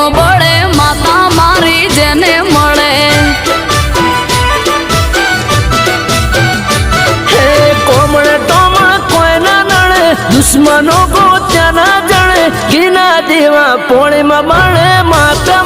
બળે માતા મારી જેને મળે હે કોમળ ટોમળ કોઈ ના નડે દુશ્મનો ગોત્યા ના જણે ઘીના દેવા પોણીમાં બળે માતા